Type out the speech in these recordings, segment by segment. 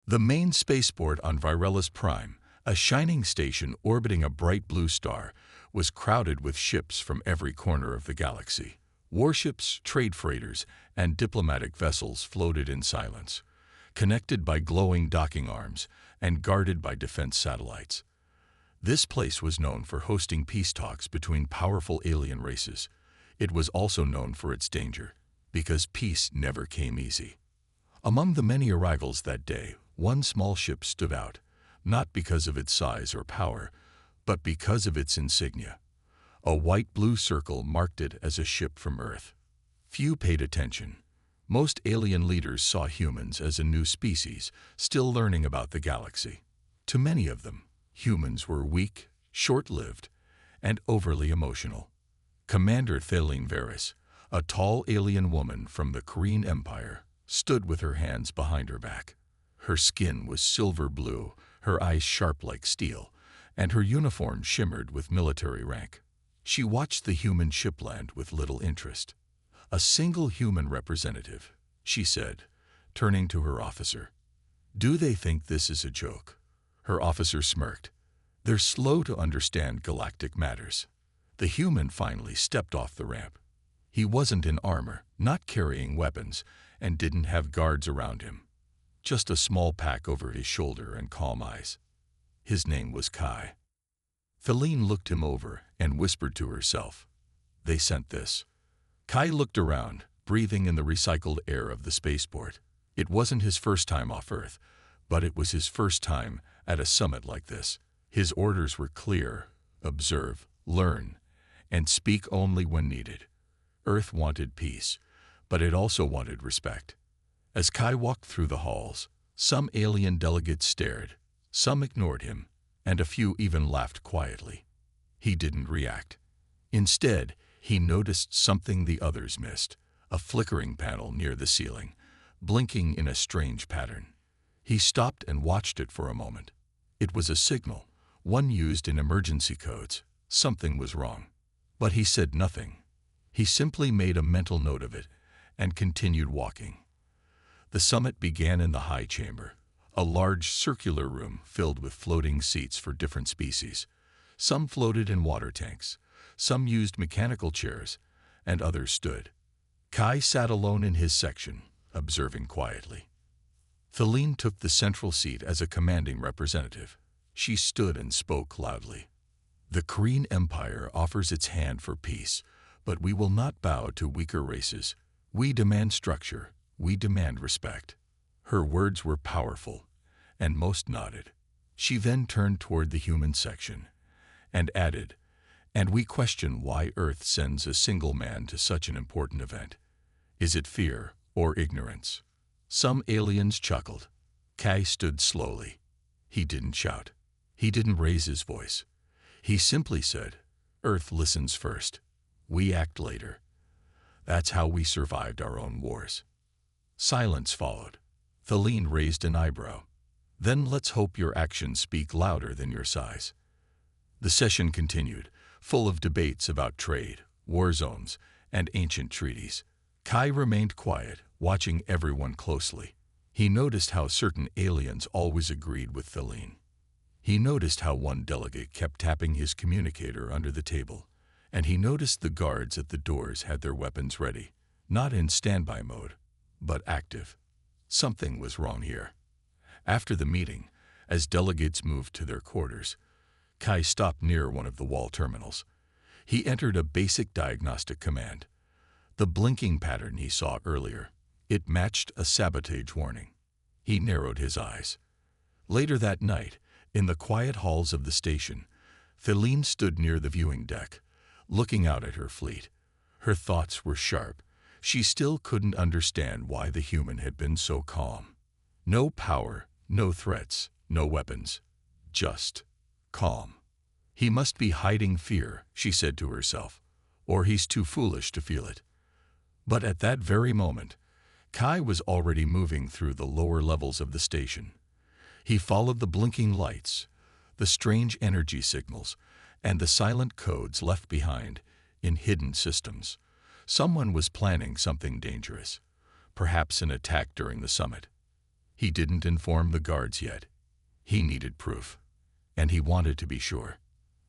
The main spaceport on Virellus Prime, a shining station orbiting a bright blue star, was crowded with ships from every corner of the galaxy. Warships, trade freighters, and diplomatic vessels floated in silence, connected by glowing docking arms and guarded by defense satellites. This place was known for hosting peace talks between powerful alien races. It was also known for its danger, because peace never came easy. Among the many arrivals that day, one small ship stood out, not because of its size or power, but because of its insignia. A white-blue circle marked it as a ship from Earth. Few paid attention. Most alien leaders saw humans as a new species, still learning about the galaxy. To many of them, humans were weak, short-lived, and overly emotional. Commander Thaline Varys, a tall alien woman from the Korean Empire, stood with her hands behind her back. Her skin was silver blue, her eyes sharp like steel, and her uniform shimmered with military rank. She watched the human ship land with little interest. "A single human representative," she said, turning to her officer. "Do they think this is a joke?" Her officer smirked. "They're slow to understand galactic matters." The human finally stepped off the ramp. He wasn't in armor, not carrying weapons, and didn't have guards around him. Just a small pack over his shoulder and calm eyes. His name was Kai. Thaline looked him over and whispered to herself, "They sent this." Kai looked around, breathing in the recycled air of the spaceport. It wasn't his first time off Earth, but it was his first time at a summit like this. His orders were clear: observe, learn, and speak only when needed. Earth wanted peace, but it also wanted respect. As Kai walked through the halls, some alien delegates stared, some ignored him, and a few even laughed quietly. He didn't react. Instead, he noticed something the others missed: a flickering panel near the ceiling, blinking in a strange pattern. He stopped and watched it for a moment. It was a signal, one used in emergency codes. Something was wrong. But he said nothing. He simply made a mental note of it and continued walking. The summit began in the high chamber, a large circular room filled with floating seats for different species. Some floated in water tanks, some used mechanical chairs, and others stood. Kai sat alone in his section, observing quietly. Thaline took the central seat as a commanding representative. She stood and spoke loudly. "The Korean Empire offers its hand for peace, but we will not bow to weaker races. We demand structure. We demand respect." Her words were powerful, and most nodded. She then turned toward the human section and added, "And we question why Earth sends a single man to such an important event. Is it fear or ignorance?" Some aliens chuckled. Kai stood slowly. He didn't shout. He didn't raise his voice. He simply said, "Earth listens first. We act later. That's how we survived our own wars." Silence followed. Thaline raised an eyebrow. "Then let's hope your actions speak louder than your size." The session continued, full of debates about trade, war zones, and ancient treaties. Kai remained quiet, watching everyone closely. He noticed how certain aliens always agreed with Thaline. He noticed how one delegate kept tapping his communicator under the table, and he noticed the guards at the doors had their weapons ready, not in standby mode, but active. Something was wrong here. After the meeting, as delegates moved to their quarters, Kai stopped near one of the wall terminals. He entered a basic diagnostic command. The blinking pattern he saw earlier, it matched a sabotage warning. He narrowed his eyes. Later that night, in the quiet halls of the station, Thaline stood near the viewing deck, looking out at her fleet. Her thoughts were sharp. She still couldn't understand why the human had been so calm. No power, no threats, no weapons. Just calm. "He must be hiding fear," she said to herself, "or he's too foolish to feel it." But at that very moment, Kai was already moving through the lower levels of the station. He followed the blinking lights, the strange energy signals, and the silent codes left behind in hidden systems. Someone was planning something dangerous, perhaps an attack during the summit. He didn't inform the guards yet. He needed proof, and he wanted to be sure.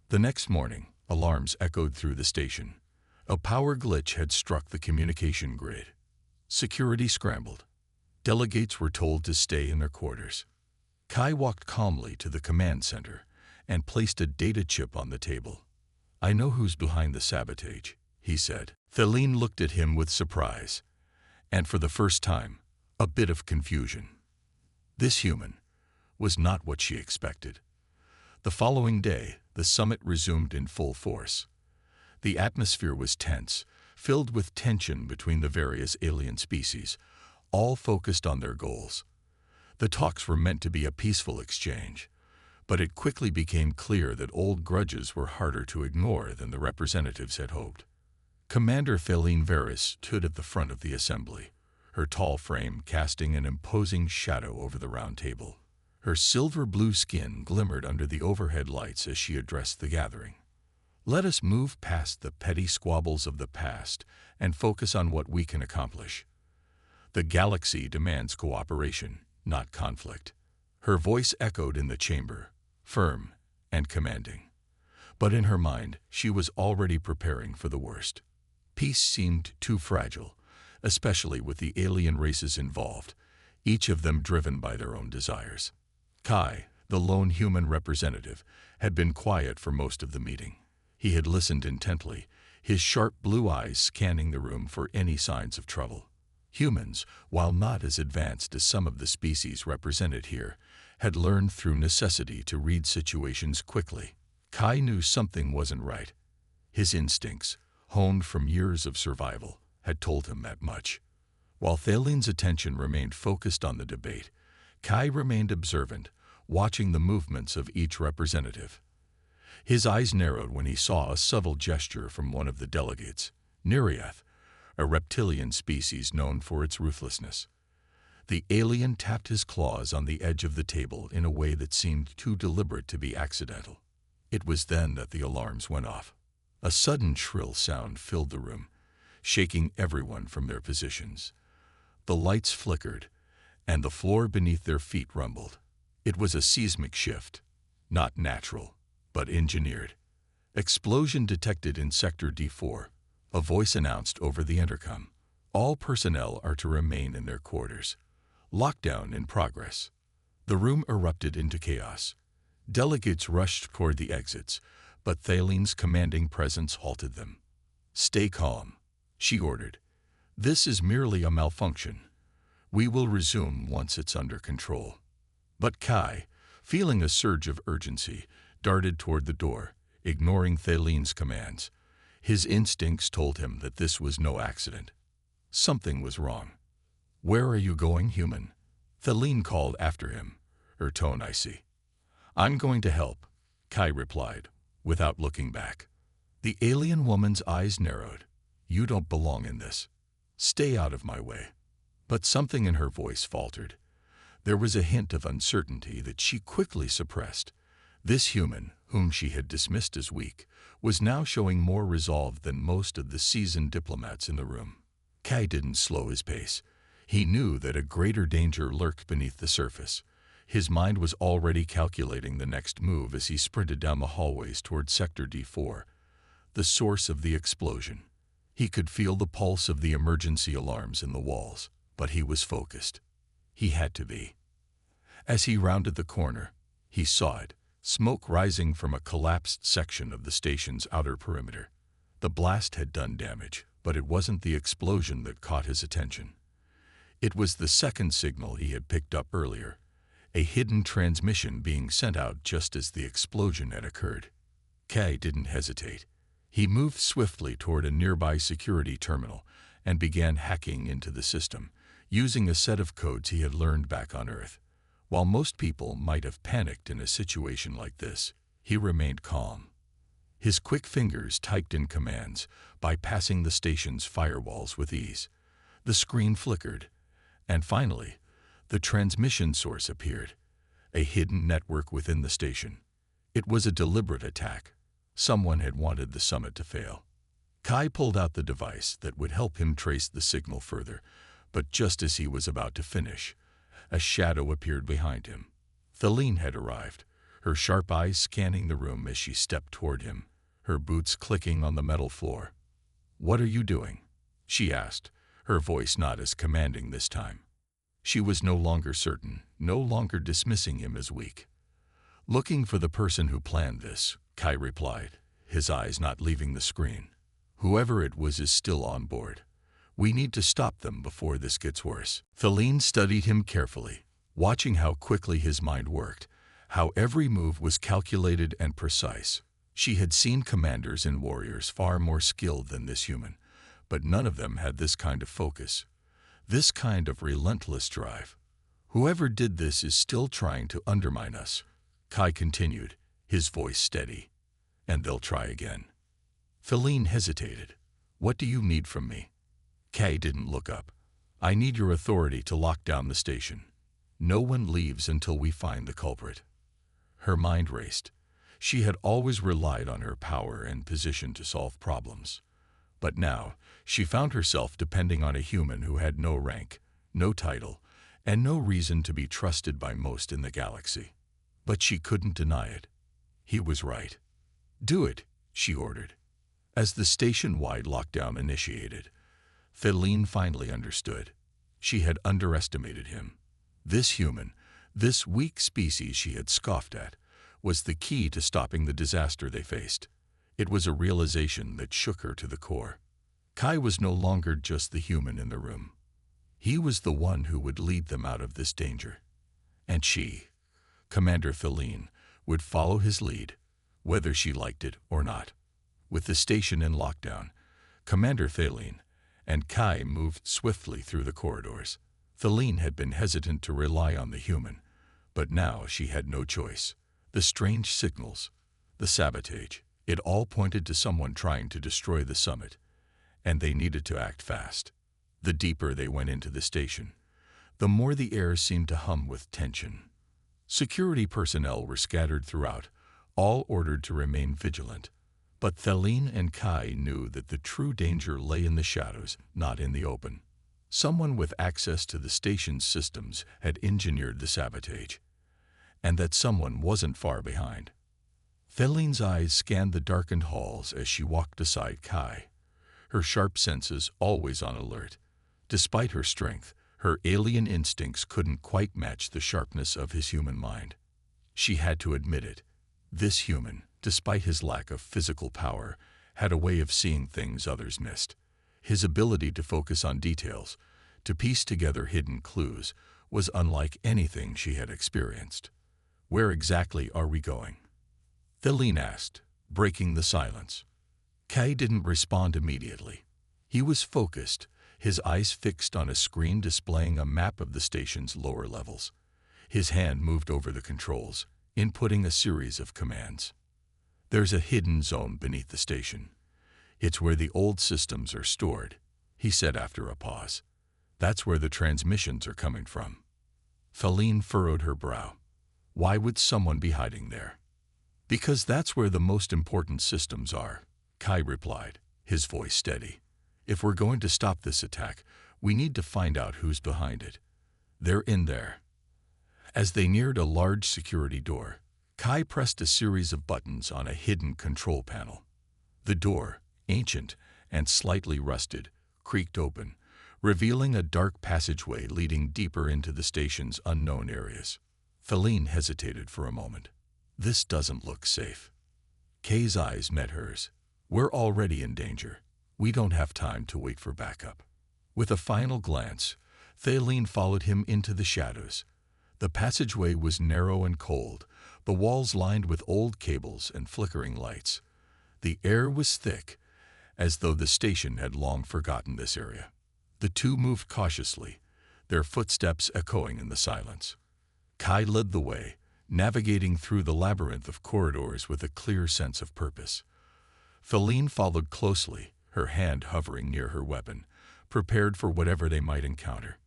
The next morning, alarms echoed through the station. A power glitch had struck the communication grid. Security scrambled. Delegates were told to stay in their quarters. Kai walked calmly to the command center and placed a data chip on the table. "I know who's behind the sabotage," he said. Theline looked at him with surprise, and for the first time, a bit of confusion. This human was not what she expected. The following day, the summit resumed in full force. The atmosphere was tense, filled with tension between the various alien species, all focused on their goals. The talks were meant to be a peaceful exchange, but it quickly became clear that old grudges were harder to ignore than the representatives had hoped. Commander Theline Varys stood at the front of the assembly, her tall frame casting an imposing shadow over the round table. Her silver-blue skin glimmered under the overhead lights as she addressed the gathering. "Let us move past the petty squabbles of the past and focus on what we can accomplish. The galaxy demands cooperation, not conflict." Her voice echoed in the chamber, firm and commanding. But in her mind, she was already preparing for the worst. Peace seemed too fragile, especially with the alien races involved, each of them driven by their own desires. Kai, the lone human representative, had been quiet for most of the meeting. He had listened intently, his sharp blue eyes scanning the room for any signs of trouble. Humans, while not as advanced as some of the species represented here, had learned through necessity to read situations quickly. Kai knew something wasn't right. His instincts, honed from years of survival, had told him that much. While Thaline's attention remained focused on the debate, Kai remained observant, watching the movements of each representative. His eyes narrowed when he saw a subtle gesture from one of the delegates, Nereath, a reptilian species known for its ruthlessness. The alien tapped his claws on the edge of the table in a way that seemed too deliberate to be accidental. It was then that the alarms went off. A sudden shrill sound filled the room, shaking everyone from their positions. The lights flickered, and the floor beneath their feet rumbled. It was a seismic shift, not natural, but engineered. "Explosion detected in Sector D4, a voice announced over the intercom. "All personnel are to remain in their quarters. Lockdown in progress." The room erupted into chaos. Delegates rushed toward the exits, but Thaline's commanding presence halted them. "Stay calm," she ordered. "This is merely a malfunction. We will resume once it's under control." But Kai, feeling a surge of urgency, darted toward the door, ignoring Thaline's commands. His instincts told him that this was no accident. Something was wrong. "Where are you going, human?" Theline called after him, her tone icy. "I'm going to help," Kai replied, without looking back. The alien woman's eyes narrowed. "You don't belong in this. Stay out of my way." But something in her voice faltered. There was a hint of uncertainty that she quickly suppressed. This human, whom she had dismissed as weak, was now showing more resolve than most of the seasoned diplomats in the room. Kai didn't slow his pace. He knew that a greater danger lurked beneath the surface. His mind was already calculating the next move as he sprinted down the hallways toward Sector D4, the source of the explosion. He could feel the pulse of the emergency alarms in the walls, but he was focused. He had to be. As he rounded the corner, he saw it, smoke rising from a collapsed section of the station's outer perimeter. The blast had done damage, but it wasn't the explosion that caught his attention. It was the second signal he had picked up earlier, a hidden transmission being sent out just as the explosion had occurred. Kai didn't hesitate. He moved swiftly toward a nearby security terminal and began hacking into the system, using a set of codes he had learned back on Earth. While most people might have panicked in a situation like this, he remained calm. His quick fingers typed in commands, bypassing the station's firewalls with ease. The screen flickered, and finally, the transmission source appeared, a hidden network within the station. It was a deliberate attack. Someone had wanted the summit to fail. Kai pulled out the device that would help him trace the signal further, but just as he was about to finish, A shadow appeared behind him. Feline had arrived, her sharp eyes scanning the room as she stepped toward him, her boots clicking on the metal floor. "What are you doing?" she asked, her voice not as commanding this time. She was no longer certain, no longer dismissing him as weak. "Looking for the person who planned this," Kai replied, his eyes not leaving the screen. "Whoever it was is still on board. We need to stop them before this gets worse." Feline studied him carefully, watching how quickly his mind worked, how every move was calculated and precise. She had seen commanders and warriors far more skilled than this human, but none of them had this kind of focus, this kind of relentless drive. "Whoever did this is still trying to undermine us," Kai continued, his voice steady. "And they'll try again." Feline hesitated. "What do you need from me?" Kai didn't look up. "I need your authority to lock down the station. No one leaves until we find the culprit." Her mind raced. She had always relied on her power and position to solve problems. But now, she found herself depending on a human who had no rank, no title, and no reason to be trusted by most in the galaxy. But she couldn't deny it. He was right. "Do it," she ordered. As the station-wide lockdown initiated, Feline finally understood. She had underestimated him. This human, this weak species she had scoffed at, was the key to stopping the disaster they faced. It was a realization that shook her to the core. Kai was no longer just the human in the room. He was the one who would lead them out of this danger. And she, Commander Feline, would follow his lead, whether she liked it or not. With the station in lockdown, Commander Feline and Kai moved swiftly through the corridors. Feline had been hesitant to rely on the human, but now she had no choice. The strange signals, the sabotage, it all pointed to someone trying to destroy the summit, and they needed to act fast. The deeper they went into the station, the more the air seemed to hum with tension. Security personnel were scattered throughout, all ordered to remain vigilant. But Feline and Kai knew that the true danger lay in the shadows, not in the open. Someone with access to the station's systems had engineered the sabotage, and that someone wasn't far behind. Feline's eyes scanned the darkened halls as she walked beside Kai, her sharp senses always on alert. Despite her strength, her alien instincts couldn't quite match the sharpness of his human mind. She had to admit it. This human, despite his lack of physical power, had a way of seeing things others missed. His ability to focus on details, to piece together hidden clues, was unlike anything she had experienced. "Where exactly are we going?" Feline asked, breaking the silence. Kai didn't respond immediately. He was focused, his eyes fixed on a screen displaying a map of the station's lower levels. His hand moved over the controls, inputting a series of commands. "There's a hidden zone beneath the station. It's where the old systems are stored," he said after a pause. "That's where the transmissions are coming from." Feline furrowed her brow. Why would someone be hiding there? "Because that's where the most important systems are," Kai replied, his voice steady. "If we're going to stop this attack, we need to find out who's behind it. They're in there." As they neared a large security door, Kai pressed a series of buttons on a hidden control panel. The door, ancient and slightly rusted, creaked open, revealing a dark passageway leading deeper into the station's unknown areas. Feline hesitated for a moment. "This doesn't look safe." Kay's eyes met hers. "We're already in danger. We don't have time to wait for backup." With a final glance, Feline followed him into the shadows. The passageway was narrow and cold, the walls lined with old cables and flickering lights. The air was thick, as though the station had long forgotten this area. The two moved cautiously, their footsteps echoing in the silence. Kai led the way, navigating through the labyrinth of corridors with a clear sense of purpose. Feline followed closely, her hand hovering near her weapon, prepared for whatever they might encounter.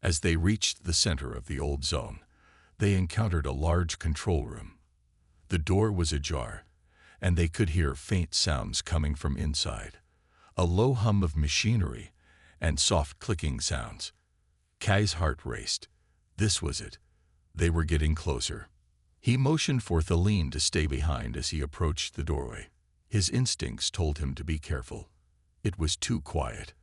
As they reached the center of the old zone, they encountered a large control room. The door was ajar, and they could hear faint sounds coming from inside, a low hum of machinery and soft clicking sounds. Kai's heart raced. This was it. They were getting closer. He motioned for Thaleen to stay behind as he approached the doorway. His instincts told him to be careful. It was too quiet.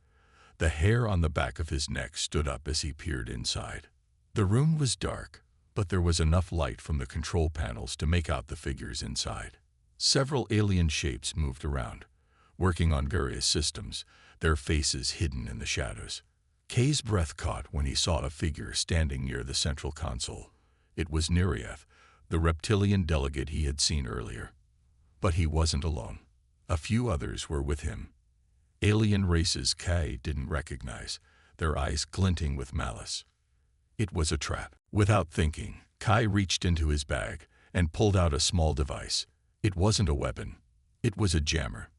The hair on the back of his neck stood up as he peered inside. The room was dark, but there was enough light from the control panels to make out the figures inside. Several alien shapes moved around, working on various systems, their faces hidden in the shadows. Kay's breath caught when he saw a figure standing near the central console. It was Nereath, the reptilian delegate he had seen earlier. But he wasn't alone. A few others were with him. Alien races Kay didn't recognize, their eyes glinting with malice. It was a trap. Without thinking, Kai reached into his bag and pulled out a small device. It wasn't a weapon. It was a jammer.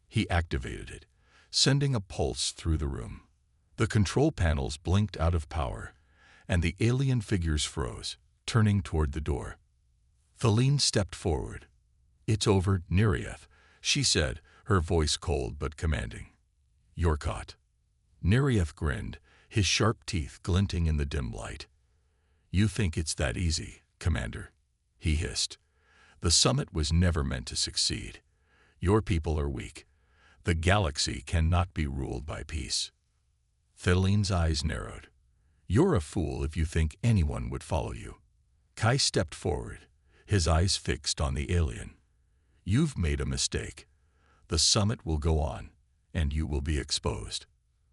He activated it, sending a pulse through the room. The control panels blinked out of power, and the alien figures froze, turning toward the door. Thaleen stepped forward. "It's over, Nereath," she said, her voice cold but commanding. "You're caught." Nereath grinned, his sharp teeth glinting in the dim light. "You think it's that easy, Commander," he hissed. "The summit was never meant to succeed. Your people are weak. The galaxy cannot be ruled by peace." Thaleen's eyes narrowed. "You're a fool if you think anyone would follow you." Kai stepped forward, his eyes fixed on the alien. "You've made a mistake. The summit will go on, and you will be exposed."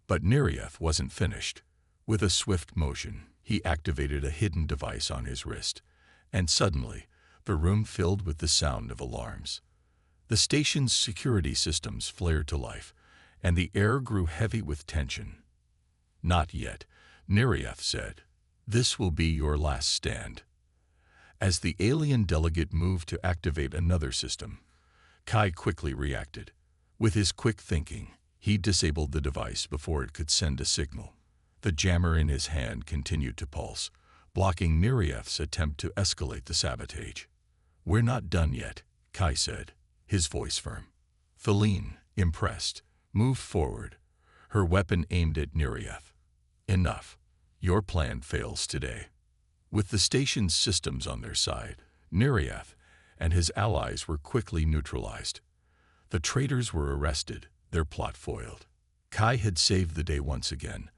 But Nereath wasn't finished. With a swift motion, he activated a hidden device on his wrist, and suddenly, the room filled with the sound of alarms. The station's security systems flared to life, and the air grew heavy with tension. "Not yet," Nereath said. "This will be your last stand." As the alien delegate moved to activate another system, Kai quickly reacted. With his quick thinking, he disabled the device before it could send a signal. The jammer in his hand continued to pulse, blocking Nereath's attempt to escalate the sabotage. "We're not done yet," Kai said, his voice firm. Thaleen, impressed, moved forward, her weapon aimed at Nereath. "Enough. Your plan fails today." With the station's systems on their side, Nereath and his allies were quickly neutralized. The traitors were arrested, their plot foiled. Kai had saved the day once again,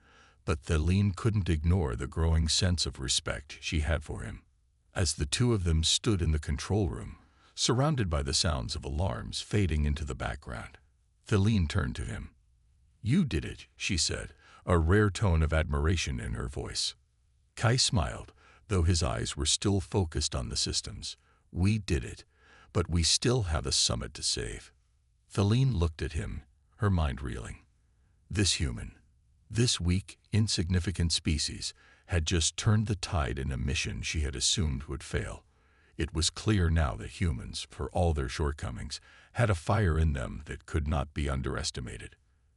but Thaleen couldn't ignore the growing sense of respect she had for him. As the two of them stood in the control room, surrounded by the sounds of alarms fading into the background, Thaleen turned to him. "You did it," she said, a rare tone of admiration in her voice. Kai smiled, though his eyes were still focused on the systems. "We did it, but we still have a summit to save." Thaleen looked at him, her mind reeling. This human, this weak, insignificant species, had just turned the tide in a mission she had assumed would fail. It was clear now that humans, for all their shortcomings, had a fire in them that could not be underestimated.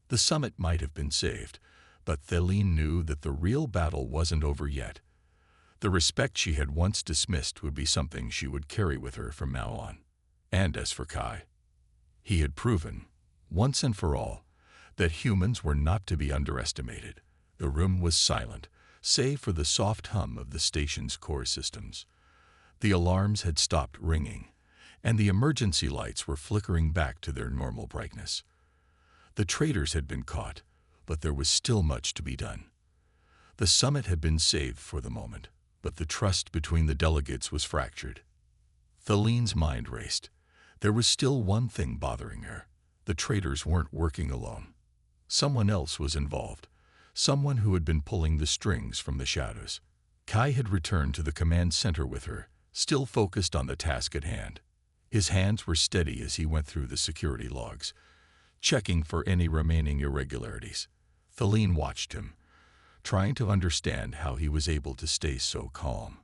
The summit might have been saved, but Thaleen knew that the real battle wasn't over yet. The respect she had once dismissed would be something she would carry with her from now on. And as for Kai, he had proven, once and for all, that humans were not to be underestimated. The room was silent, save for the soft hum of the station's core systems. The alarms had stopped ringing, and the emergency lights were flickering back to their normal brightness. The traitors had been caught, but there was still much to be done. The summit had been saved for the moment, but the trust between the delegates was fractured. Thaleen's mind raced. There was still one thing bothering her. The traitors weren't working alone. Someone else was involved, someone who had been pulling the strings from the shadows. Kai had returned to the command center with her, still focused on the task at hand. His hands were steady as he went through the security logs, checking for any remaining irregularities. Thaleen watched him, trying to understand how he was able to stay so calm.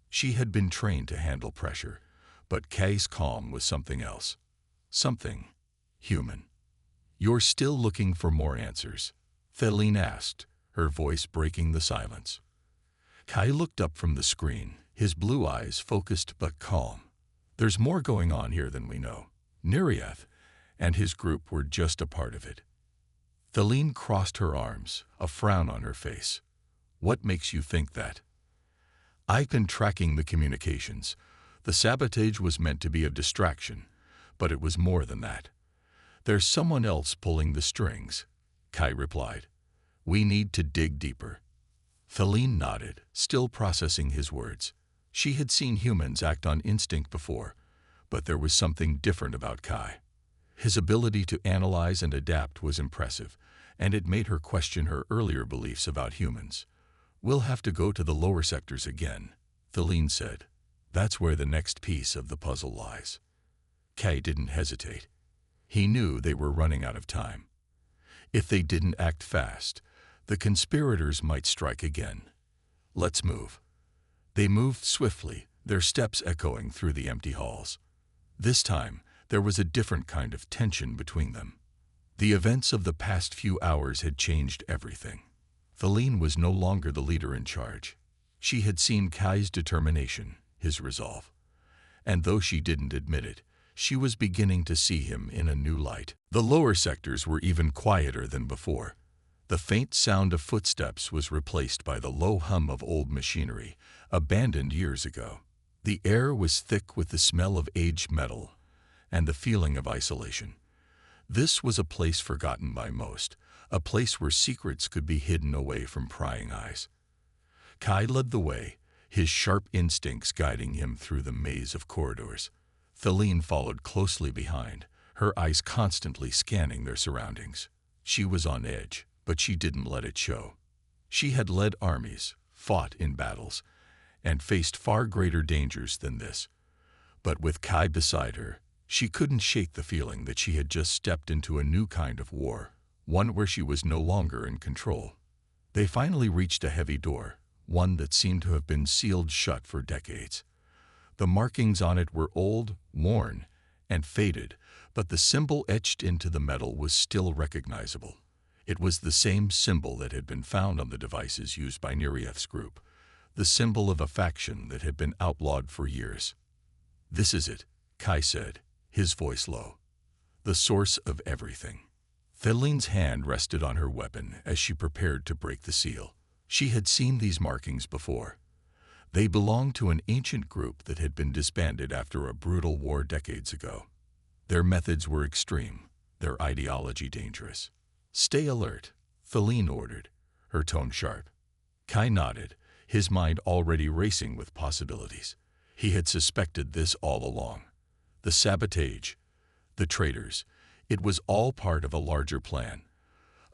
She had been trained to handle pressure, but Kai's calm was something else. Something human. "You're still looking for more answers?" Thaleen asked, her voice breaking the silence. Kai looked up from the screen, his blue eyes focused but calm. "There's more going on here than we know. Nereath and his group were just a part of it." Thaleen crossed her arms, a frown on her face. "What makes you think that?" I've been tracking the communications. The sabotage was meant to be a distraction, but it was more than that. There's someone else pulling the strings, Kai replied. We need to dig deeper. Feline nodded, still processing his words. She had seen humans act on instinct before, but there was something different about Kai. His ability to analyze and adapt was impressive, and it made her question her earlier beliefs about humans. We'll have to go to the lower sectors again, Feline said. That's where the next piece of the puzzle lies. Kai didn't hesitate. He knew they were running out of time. If they didn't act fast, the conspirators might strike again. Let's move. They moved swiftly, their steps echoing through the empty halls. This time, there was a different kind of tension between them. The events of the past few hours had changed everything. Feline was no longer the leader in charge. She had seen Kai's determination, his resolve. And though she didn't admit it, she was beginning to see him in a new light. The lower sectors were even quieter than before. The faint sound of footsteps was replaced by the low hum of old machinery, abandoned years ago. The air was thick with the smell of aged metal and the feeling of isolation. This was a place forgotten by most, a place where secrets could be hidden away from prying eyes. Kai led the way, his sharp instincts guiding him through the maze of corridors. Feline followed closely behind, her eyes constantly scanning their surroundings. She was on edge, but she didn't let it show. She had led armies, fought in battles, and faced far greater dangers than this. But with Kai beside her, she couldn't shake the feeling that she had just stepped into a new kind of war, one where she was no longer in control. They finally reached a heavy door, one that seemed to have been sealed shut for decades. The markings on it were old, worn, and faded, but the symbol etched into the metal was still recognizable. It was the same symbol that had been found on the devices used by Nereith's group, the symbol of a faction that had been outlawed for years. This is it, Kai said, his voice low. The source of everything. Feline's hand rested on her weapon as she prepared to break the seal. She had seen these markings before. They belonged to an ancient group that had been disbanded after a brutal war decades ago. Their methods were extreme, their ideology dangerous. Stay alert, Feline ordered, her tone sharp. Kai nodded, his mind already racing with possibilities. He had suspected this all along. The sabotage, the traitors, it was all part of a larger plan.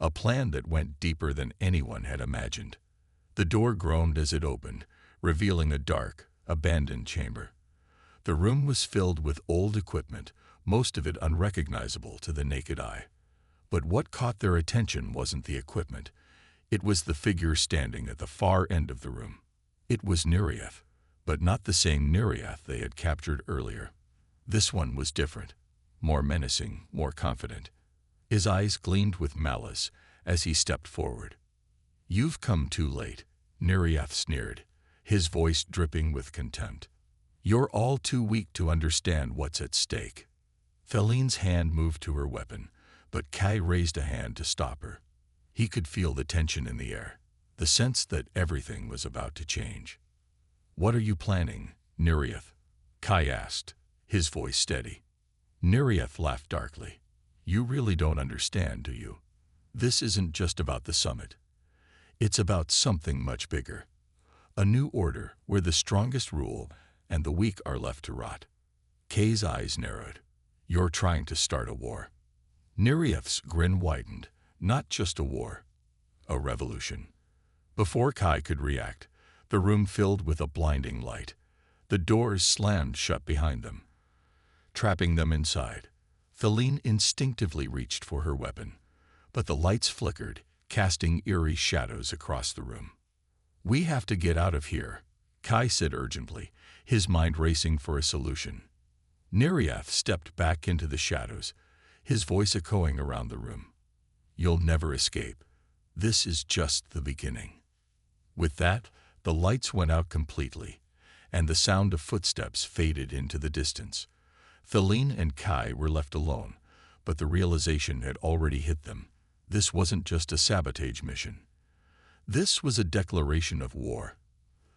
A plan that went deeper than anyone had imagined. The door groaned as it opened, revealing a dark, abandoned chamber. The room was filled with old equipment, most of it unrecognizable to the naked eye. But what caught their attention wasn't the equipment. It was the figure standing at the far end of the room. It was Nereith, but not the same Nereith they had captured earlier. This one was different, more menacing, more confident. His eyes gleamed with malice as he stepped forward. You've come too late, Nereith sneered, his voice dripping with contempt. You're all too weak to understand what's at stake. Feline's hand moved to her weapon, but Kai raised a hand to stop her. He could feel the tension in the air, the sense that everything was about to change. What are you planning, Nereith? Kai asked, his voice steady. Nereith laughed darkly. You really don't understand, do you? This isn't just about the summit. It's about something much bigger. A new order where the strongest rule and the weak are left to rot. Kai's eyes narrowed. You're trying to start a war. Nereith's grin widened. Not just a war, a revolution. Before Kai could react, the room filled with a blinding light. The doors slammed shut behind them, trapping them inside. Feline instinctively reached for her weapon, but the lights flickered, casting eerie shadows across the room. We have to get out of here, Kai said urgently, his mind racing for a solution. Nereith stepped back into the shadows, his voice echoing around the room. You'll never escape. This is just the beginning. With that, the lights went out completely, and the sound of footsteps faded into the distance. Feline and Kai were left alone, but the realization had already hit them. This wasn't just a sabotage mission. This was a declaration of war.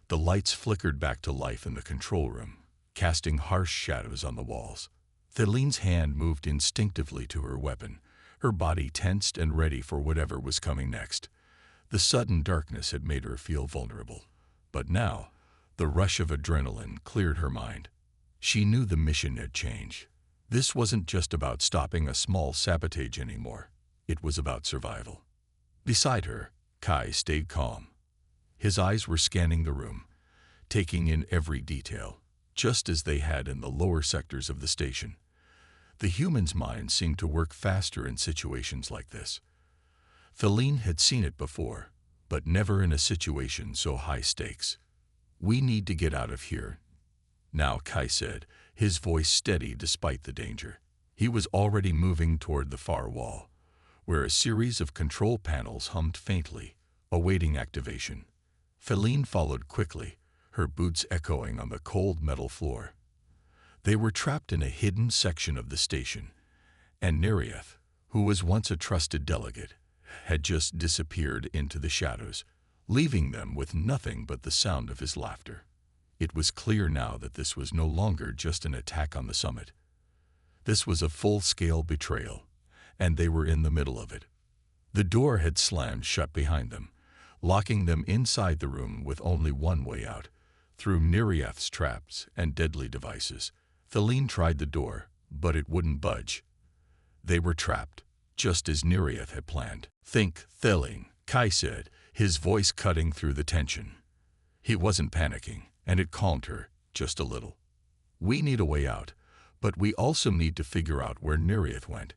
The lights flickered back to life in the control room, casting harsh shadows on the walls. Theline's hand moved instinctively to her weapon, her body tensed and ready for whatever was coming next. The sudden darkness had made her feel vulnerable, but now, the rush of adrenaline cleared her mind. She knew the mission had changed. This wasn't just about stopping a small sabotage anymore. It was about survival. Beside her, Kai stayed calm. His eyes were scanning the room, taking in every detail, just as they had in the lower sectors of the station. The human's mind seemed to work faster in situations like this. Feline had seen it before, but never in a situation so high stakes. "We need to get out of here now," Kai said, his voice steady despite the danger. He was already moving toward the far wall, where a series of control panels hummed faintly, awaiting activation. Feline followed quickly, her boots echoing on the cold metal floor. They were trapped in a hidden section of the station, and Nereith, who was once a trusted delegate, had just disappeared into the shadows, leaving them with nothing but the sound of his laughter. It was clear now that this was no longer just an attack on the summit. This was a full-scale betrayal, and they were in the middle of it. The door had slammed shut behind them, locking them inside the room with only one way out, through Nereith's traps and deadly devices. Feline tried the door, but it wouldn't budge. They were trapped, just as Nereith had planned. "Think, Feline," Kai said, his voice cutting through the tension. He wasn't panicking, and it calmed her, just a little. "We need a way out, but we also need to figure out where Nereith went.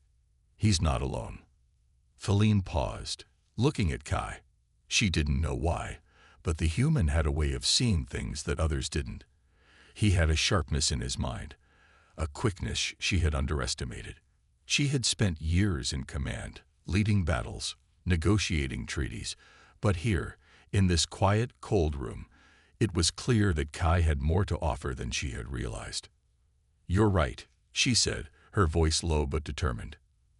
He's not alone." Feline paused, looking at Kai. She didn't know why, but the human had a way of seeing things that others didn't. He had a sharpness in his mind, a quickness she had underestimated. She had spent years in command, leading battles, negotiating treaties, but here, in this quiet, cold room, it was clear that Kai had more to offer than she had realized. "You're right," she said, her voice low but determined.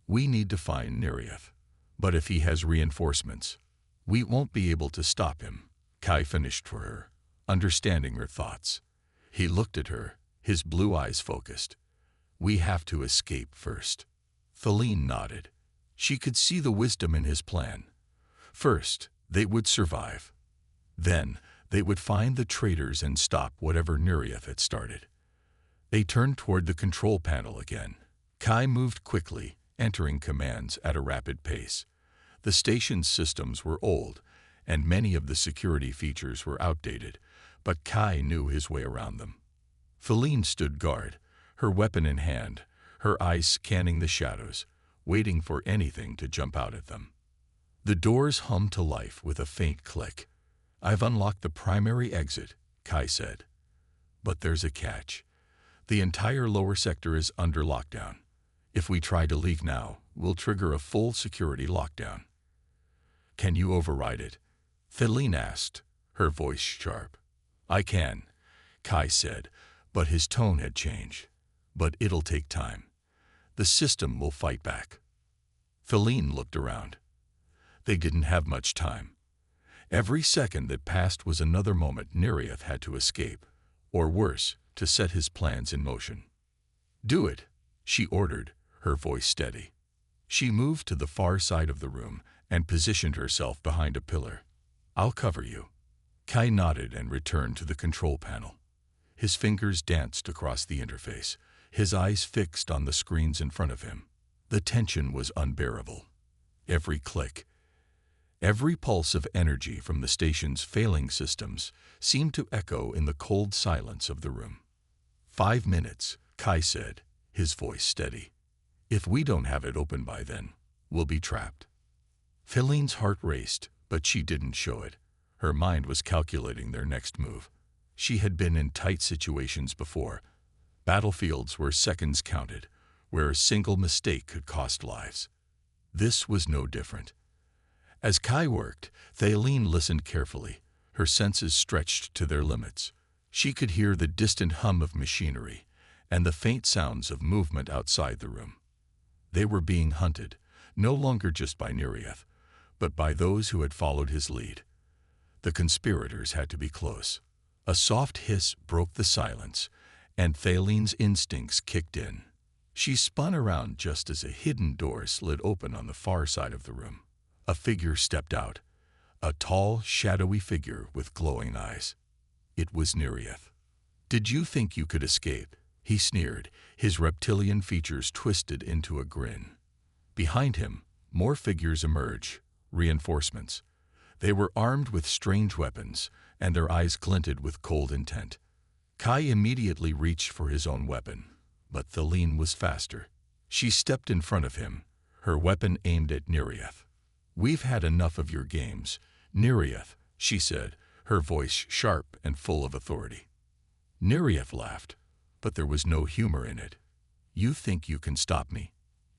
"We need to find Nereith. But if he has reinforcements, we won't be able to stop him." Kai finished for her, understanding her thoughts. He looked at her, his blue eyes focused. "We have to escape first." Feline nodded. She could see the wisdom in his plan. First, they would survive. Then, they would find the traitors and stop whatever Nereith had started. They turned toward the control panel again. Kai moved quickly, entering commands at a rapid pace. The station's systems were old, and many of the security features were outdated, but Kai knew his way around them. Feline stood guard, her weapon in hand, her eyes scanning the shadows, waiting for anything to jump out at them. The doors hummed to life with a faint click. "I've unlocked the primary exit," Kai said. "But there's a catch. The entire lower sector is under lockdown. If we try to leave now, we'll trigger a full security lockdown." "Can you override it?" Feline asked, her voice sharp. "I can," Kai said, but his tone had changed. "But it'll take time. The system will fight back." Feline looked around. They didn't have much time. Every second that passed was another moment Nereith had to escape, or worse, to set his plans in motion. "Do it," she ordered, her voice steady. She moved to the far side of the room and positioned herself behind a pillar. "I'll cover you." Kai nodded and returned to the control panel. His fingers danced across the interface, his eyes fixed on the screens in front of him. The tension was unbearable. Every click, every pulse of energy from the station's failing systems seemed to echo in the cold silence of the room. 5 minutes, Kai said, his voice steady. "If we don't have it open by then, we'll be trapped." Feline's heart raced, but she didn't show it. Her mind was calculating their next move. She had been in tight situations before, battlefields where seconds counted, where a single mistake could cost lives. This was no different. As Kai worked, Feline listened carefully, her senses stretched to their limits. She could hear the distant hum of machinery and the faint sounds of movement outside the room. They were being hunted, no longer just by Nereith, but by those who had followed his lead. The conspirators had to be close. A soft hiss broke the silence, and Thaline's instincts kicked in. She spun around just as a hidden door slid open on the far side of the room. A figure stepped out, a tall, shadowy figure with glowing eyes. It was Nereith. "Did you think you could escape?" he sneered, his reptilian features twisted into a grin. Behind him, more figures emerged, reinforcements. They were armed with strange weapons, and their eyes glinted with cold intent. Kai immediately reached for his own weapon, but Thaline was faster. She stepped in front of him, her weapon aimed at Nereith. "We've had enough of your games, Nereith," she said, her voice sharp and full of authority. Nereith laughed, but there was no humor in it. "You think you can stop me?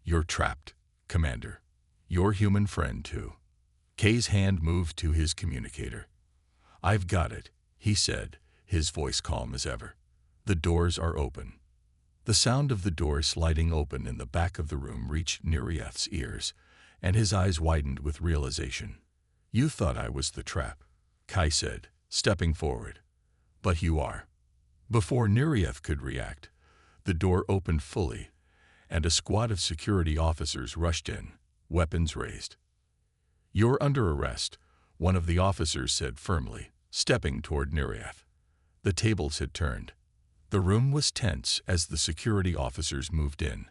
You're trapped, Commander. Your human friend, too." Kay's hand moved to his communicator. "I've got it," he said, his voice calm as ever. "The doors are open." The sound of the door sliding open in the back of the room reached Nereith's ears, and his eyes widened with realization. "You thought I was the trap," Kai said, stepping forward. "But you are." Before Nereith could react, the door opened fully, and a squad of security officers rushed in, weapons raised. "You're under arrest," one of the officers said firmly, stepping toward Nereith. The tables had turned. The room was tense as the security officers moved in,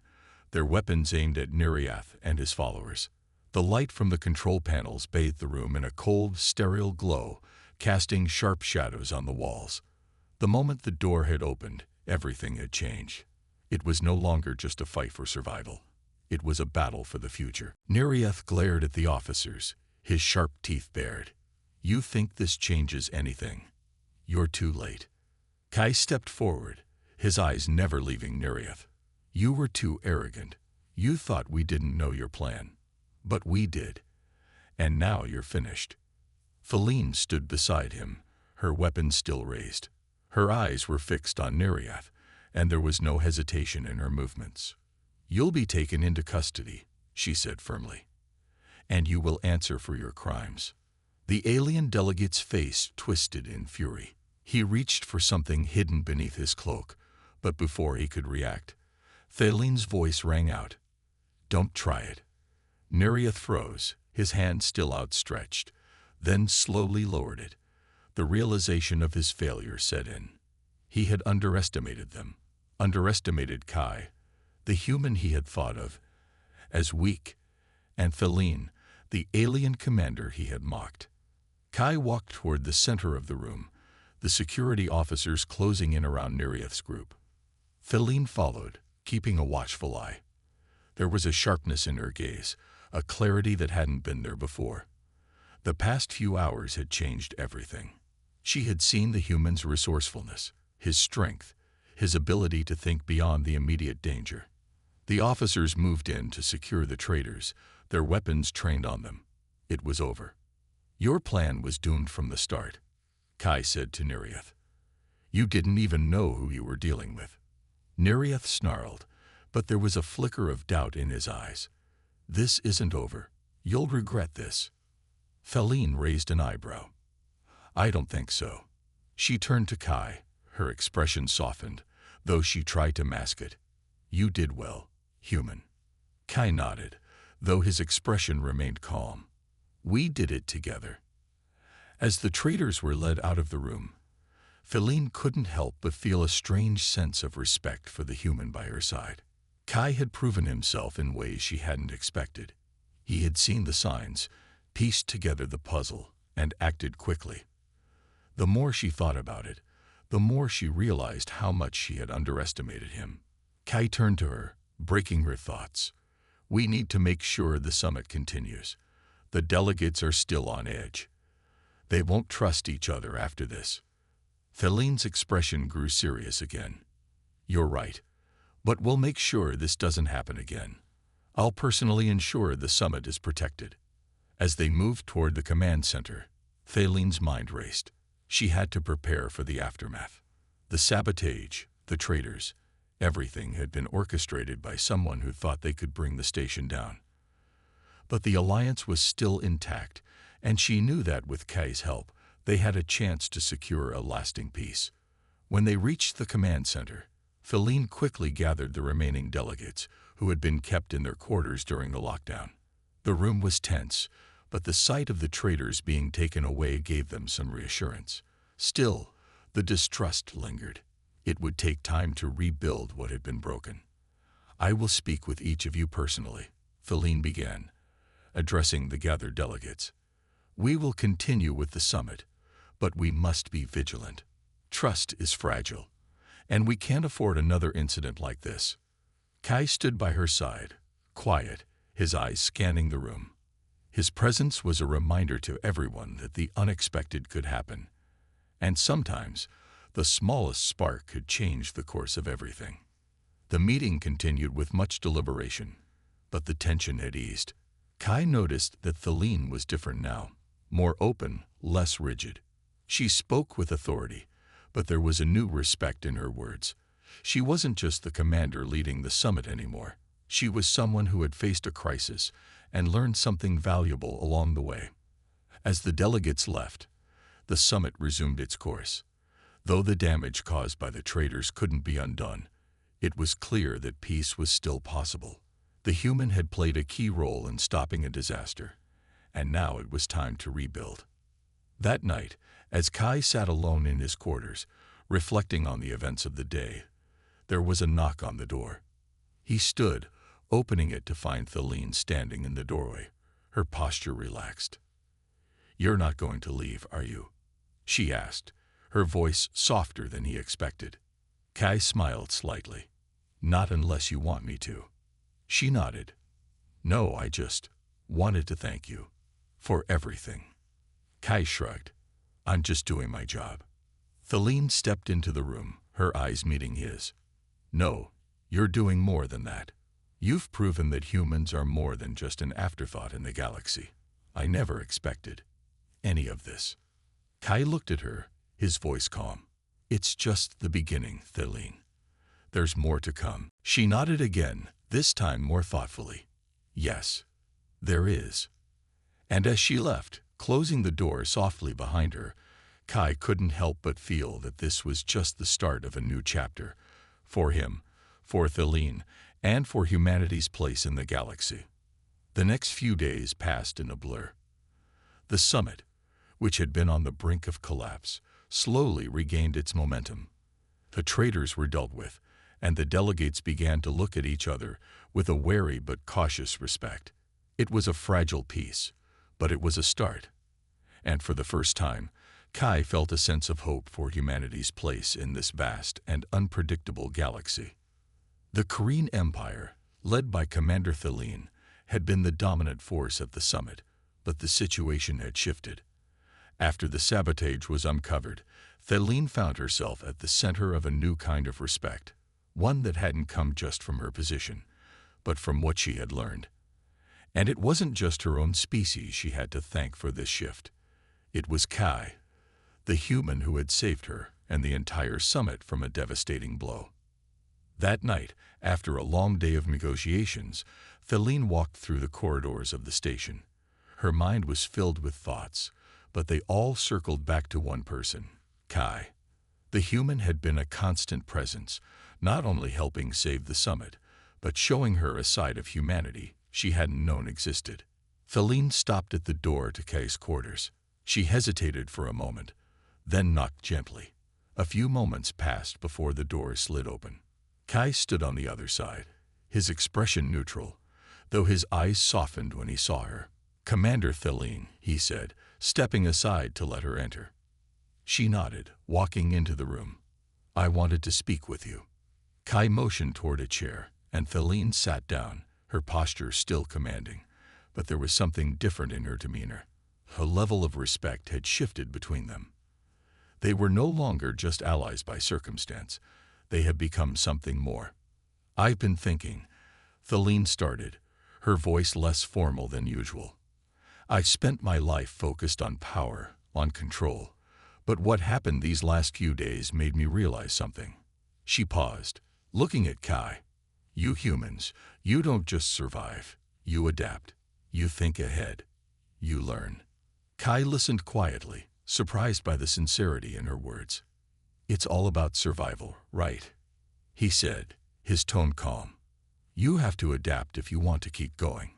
their weapons aimed at Nereith and his followers. The light from the control panels bathed the room in a cold, sterile glow, casting sharp shadows on the walls. The moment the door had opened, everything had changed. It was no longer just a fight for survival. It was a battle for the future. Nereith glared at the officers, his sharp teeth bared. "You think this changes anything? You're too late." Kai stepped forward, his eyes never leaving Nereith. "You were too arrogant. You thought we didn't know your plan. But we did. And now you're finished." Thaline stood beside him, her weapon still raised. Her eyes were fixed on Nereith, and there was no hesitation in her movements. "You'll be taken into custody," she said firmly. "And you will answer for your crimes." The alien delegate's face twisted in fury. He reached for something hidden beneath his cloak, but before he could react, Thaline's voice rang out. "Don't try it." Nereith froze, his hand still outstretched, then slowly lowered it. The realization of his failure set in. He had underestimated them, underestimated Kai, the human he had thought of as weak, and Thaline, the alien commander he had mocked. Kai walked toward the center of the room, the security officers closing in around Nereith's group. Thaline followed, keeping a watchful eye. There was a sharpness in her gaze, a clarity that hadn't been there before. The past few hours had changed everything. She had seen the human's resourcefulness, his strength, his ability to think beyond the immediate danger. The officers moved in to secure the traitors, their weapons trained on them. It was over. "Your plan was doomed from the start," Kai said to Nereith. "You didn't even know who you were dealing with." Nereith snarled, but there was a flicker of doubt in his eyes. "This isn't over. You'll regret this." Thaline raised an eyebrow. "I don't think so." She turned to Kai, her expression softened, though she tried to mask it. "You did well, human." Kai nodded, though his expression remained calm. "We did it together." As the traitors were led out of the room, Thaline couldn't help but feel a strange sense of respect for the human by her side. Kai had proven himself in ways she hadn't expected. He had seen the signs, pieced together the puzzle, and acted quickly. The more she thought about it, the more she realized how much she had underestimated him. Kai turned to her, breaking her thoughts. "We need to make sure the summit continues. The delegates are still on edge. They won't trust each other after this." Thaline's expression grew serious again. "You're right, but we'll make sure this doesn't happen again. I'll personally ensure the summit is protected." As they moved toward the command center, Thaline's mind raced. She had to prepare for the aftermath. The sabotage, the traitors, everything had been orchestrated by someone who thought they could bring the station down. But the alliance was still intact, and she knew that with Kai's help, they had a chance to secure a lasting peace. When they reached the command center, Feline quickly gathered the remaining delegates who had been kept in their quarters during the lockdown. The room was tense, but the sight of the traitors being taken away gave them some reassurance. Still, the distrust lingered. It would take time to rebuild what had been broken. "I will speak with each of you personally," Feline began, addressing the gathered delegates. "We will continue with the summit, but we must be vigilant. Trust is fragile, and we can't afford another incident like this." Kai stood by her side, quiet, his eyes scanning the room. His presence was a reminder to everyone that the unexpected could happen, and sometimes the smallest spark could change the course of everything. The meeting continued with much deliberation, but the tension had eased. Kai noticed that Feline was different now, more open, less rigid. She spoke with authority, but there was a new respect in her words. She wasn't just the commander leading the summit anymore. She was someone who had faced a crisis and learned something valuable along the way. As the delegates left, the summit resumed its course. Though the damage caused by the traitors couldn't be undone, it was clear that peace was still possible. The human had played a key role in stopping a disaster, and now it was time to rebuild. That night, as Kai sat alone in his quarters, reflecting on the events of the day, there was a knock on the door. He stood, opening it to find Feline standing in the doorway, her posture relaxed. "You're not going to leave, are you?" she asked, her voice softer than he expected. Kai smiled slightly. "Not unless you want me to." She nodded. "No, I just wanted to thank you for everything." Kai shrugged. "I'm just doing my job." Feline stepped into the room, her eyes meeting his. "No, you're doing more than that. You've proven that humans are more than just an afterthought in the galaxy. I never expected any of this." Kai looked at her, his voice calm. "It's just the beginning, Feline. There's more to come." She nodded again, this time more thoughtfully. "Yes, there is." And as she left, closing the door softly behind her, Kai couldn't help but feel that this was just the start of a new chapter, for him, for Feline, and for humanity's place in the galaxy. The next few days passed in a blur. The summit, which had been on the brink of collapse, slowly regained its momentum. The traitors were dealt with, and the delegates began to look at each other with a wary but cautious respect. It was a fragile peace, but it was a start. And for the first time, Kai felt a sense of hope for humanity's place in this vast and unpredictable galaxy. The Korean Empire, led by Commander Feline, had been the dominant force at the summit, but the situation had shifted. After the sabotage was uncovered, Feline found herself at the center of a new kind of respect, one that hadn't come just from her position, but from what she had learned. And it wasn't just her own species she had to thank for this shift. It was Kai, the human who had saved her and the entire summit from a devastating blow. That night, after a long day of negotiations, Feline walked through the corridors of the station. Her mind was filled with thoughts, but they all circled back to one person, Kai. The human had been a constant presence, not only helping save the summit, but showing her a side of humanity she hadn't known existed. Feline stopped at the door to Kai's quarters. She hesitated for a moment, then knocked gently. A few moments passed before the door slid open. Kai stood on the other side, his expression neutral, though his eyes softened when he saw her. "Commander Feline," he said, stepping aside to let her enter. She nodded, walking into the room. "I wanted to speak with you." Kai motioned toward a chair, and Feline sat down, her posture still commanding, but there was something different in her demeanor. A level of respect had shifted between them. They were no longer just allies by circumstance. They had become something more. "I've been thinking," Feline started, her voice less formal than usual. "I've spent my life focused on power, on control, but what happened these last few days made me realize something." She paused, looking at Kai. "You humans, you don't just survive. You adapt. You think ahead. You learn." Kai listened quietly, surprised by the sincerity in her words. "It's all about survival, right?" he said, his tone calm. "You have to adapt if you want to keep going."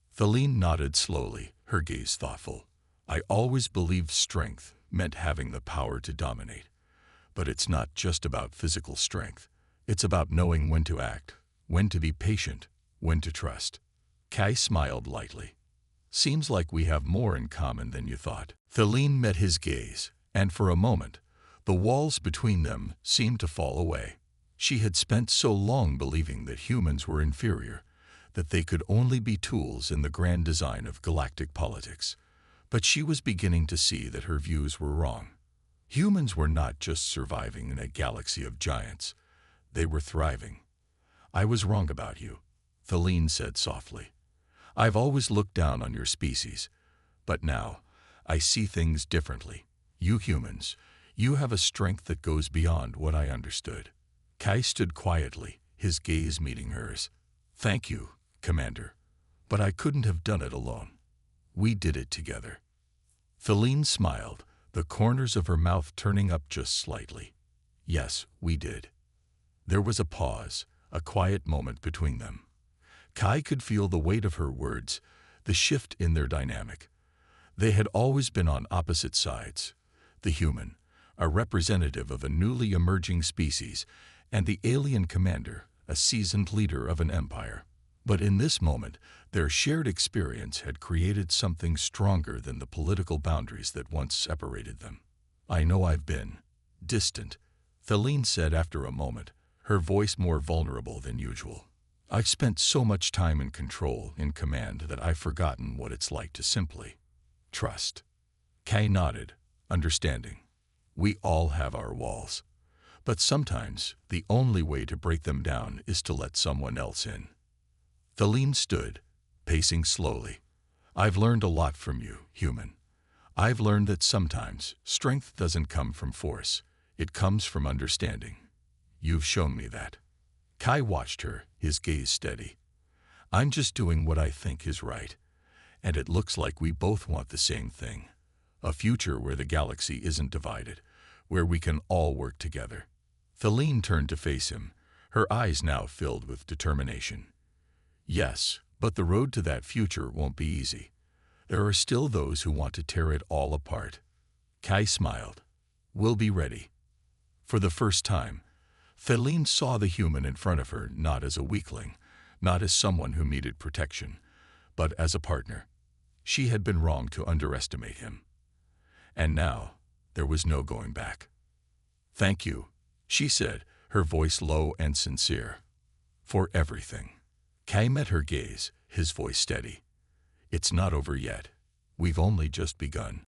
Feline nodded slowly, her gaze thoughtful. "I always believed strength meant having the power to dominate. But it's not just about physical strength. It's about knowing when to act, when to be patient, when to trust." Kai smiled lightly. "Seems like we have more in common than you thought." Feline met his gaze, and for a moment, the walls between them seemed to fall away. She had spent so long believing that humans were inferior, that they could only be tools in the grand design of galactic politics. But she was beginning to see that her views were wrong. Humans were not just surviving in a galaxy of giants. They were thriving. "I was wrong about you," Feline said softly. "I've always looked down on your species, but now I see things differently. You humans, you have a strength that goes beyond what I understood." Kai stood quietly, his gaze meeting hers. "Thank you, Commander, but I couldn't have done it alone. We did it together." Feline smiled, the corners of her mouth turning up just slightly. "Yes, we did." There was a pause, a quiet moment between them. Kai could feel the weight of her words, the shift in their dynamic. They had always been on opposite sides. The human, a representative of a newly emerging species, and the alien commander, a seasoned leader of an empire. But in this moment, their shared experience had created something stronger than the political boundaries that once separated them. "I know I've been distant," Feline said after a moment, her voice more vulnerable than usual. "I've spent so much time in control, in command, that I've forgotten what it's like to simply trust." Kai nodded, understanding. "We all have our walls. But sometimes the only way to break them down is to let someone else in." Feline stood, pacing slowly. "I've learned a lot from you, human. I've learned that sometimes strength doesn't come from force. It comes from understanding. You've shown me that." Kai watched her, his gaze steady. "I'm just doing what I think is right. And it looks like we both want the same thing. A future where the galaxy isn't divided, where we can all work together." Feline turned to face him, her eyes now filled with determination. "Yes, but the road to that future won't be easy. There are still those who want to tear it all apart." Kai smiled. "We'll be ready." For the first time, Feline saw the human in front of her not as a weakling, not as someone who needed protection, but as a partner. She had been wrong to underestimate him. And now, there was no going back. "Thank you," she said, her voice low and sincere. "For everything." Kai met her gaze, his voice steady. "It's not over yet. We've only just begun."